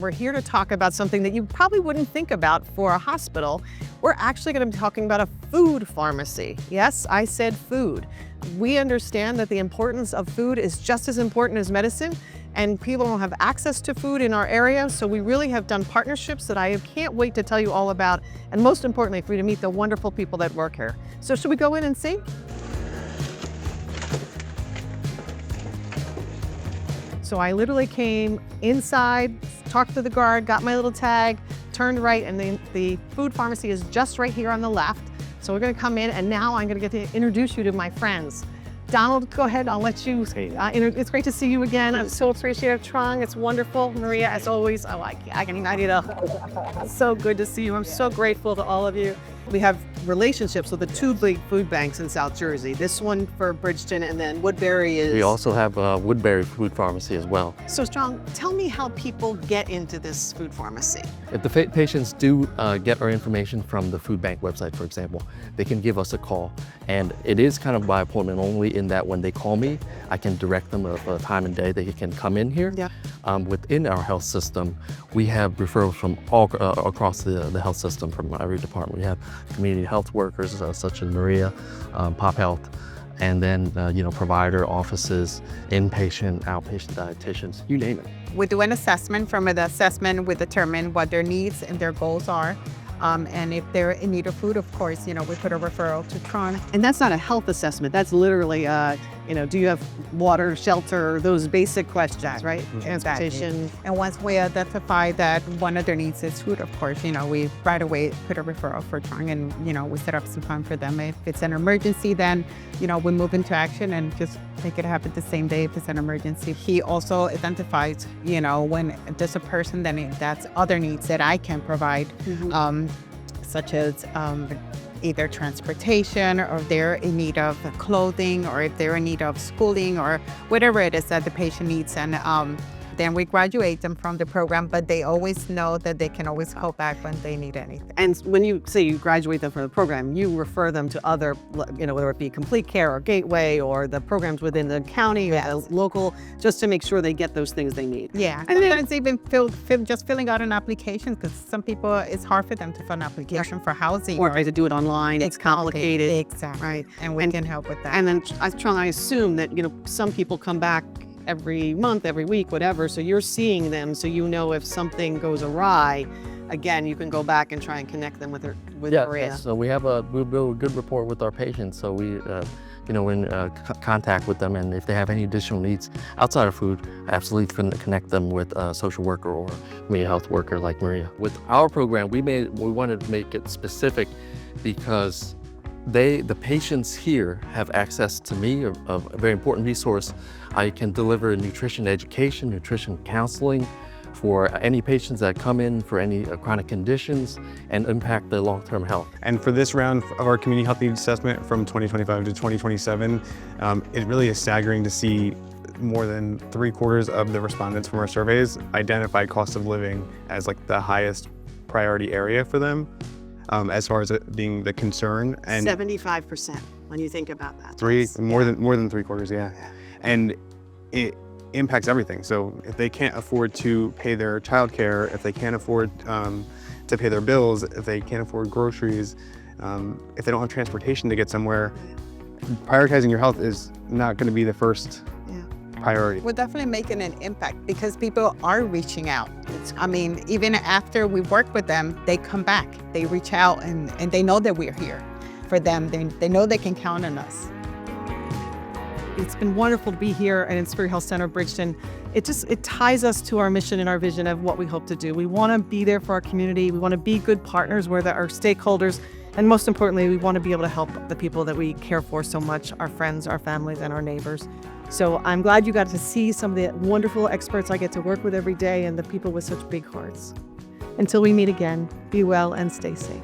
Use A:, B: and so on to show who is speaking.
A: We're here to talk about something that you probably wouldn't think about for a hospital. We're actually going to be talking about a food pharmacy. Yes, I said food. We understand that the importance of food is just as important as medicine, and people don't have access to food in our area, so we really have done partnerships that I can't wait to tell you all about, and most importantly, for you to meet the wonderful people that work here. So should we go in and see? So I literally came inside, talked to the guard, got my little tag, turned right, and the food pharmacy is just right here on the left. So we're gonna come in, and now I'm gonna get to introduce you to my friends. Donald, go ahead, I'll let you, it's great to see you again. I'm so appreciative, Trung, it's wonderful. Maria, as always, I can it's so good to see you. I'm so grateful to all of you. We have relationships with the two big food banks in South Jersey. This one for Bridgeton, and then Woodbury is...
B: We also have Woodbury Food Pharmacy as well.
A: So Trung, tell me how people get into this food pharmacy.
B: If the patients do get our information from the food bank website, for example, they can give us a call. And it is kind of by appointment only, in that when they call me, I can direct them a time and day they can come in here. Yeah. Within our health system, we have referrals from all across the health system, from every department. We have community health workers such as Maria, Pop Health, and then provider offices, inpatient, outpatient dietitians, you name it.
C: We do an assessment. From the assessment, we determine what their needs and their goals are. And if they're in need of food, of course, we put a referral to Tron.
A: And that's not a health assessment. That's literally, do you have water, shelter, those basic questions, right? Transportation.
C: Exactly. And once we identify that one of their needs is food, of course, we right away put a referral for Tron, and we set up some time for them. If it's an emergency, then, we move into action and just make it happen the same day if it's an emergency. He also identifies, when there's a person, then that's other needs that I can provide. Such as either transportation, or if they're in need of clothing, or if they're in need of schooling, or whatever it is that the patient needs. And then we graduate them from the program, but they always know that they can always call back when they need anything.
A: And when you say you graduate them from the program, you refer them to other, whether it be Complete Care or Gateway or the programs within the county or the local, just to make sure they get those things they need.
C: Yeah, and sometimes even just filling out an application, because some people, it's hard for them to fill an application for housing.
A: Or to do it online, it's complicated.
C: Exactly. Right. And we can help with that.
A: And then I assume that, some people come back every month, every week, whatever, so you're seeing them, so if something goes awry, again, you can go back and try and connect them with Maria.
B: Yeah, so we build a good rapport with our patients, so we we're in contact with them, and if they have any additional needs outside of food, I absolutely can connect them with a social worker or community health worker like Maria. With our program, we wanted to make it specific because the patients here have access to me, a very important resource. I can deliver nutrition education, nutrition counseling for any patients that come in for any chronic conditions and impact their long-term health.
D: And for this round of our community health needs assessment from 2025 to 2027, it really is staggering to see more than 3/4 of the respondents from our surveys identify cost of living as the highest priority area for them. As far as it being the concern. And
A: 75% when you think about that.
D: More than 3/4, yeah. And it impacts everything. So if they can't afford to pay their childcare, if they can't afford to pay their bills, if they can't afford groceries, if they don't have transportation to get somewhere, prioritizing your health is not going to be the first priority.
C: We're definitely making an impact because people are reaching out. Even after we work with them, they come back, they reach out, and they know that we're here for them. They know they can count on us.
A: It's been wonderful to be here at Inspira Health Center Bridgeton. It ties us to our mission and our vision of what we hope to do. We want to be there for our community. We want to be good partners with our stakeholders. And most importantly, we want to be able to help the people that we care for so much, our friends, our families, and our neighbors. So I'm glad you got to see some of the wonderful experts I get to work with every day and the people with such big hearts. Until we meet again, be well and stay safe.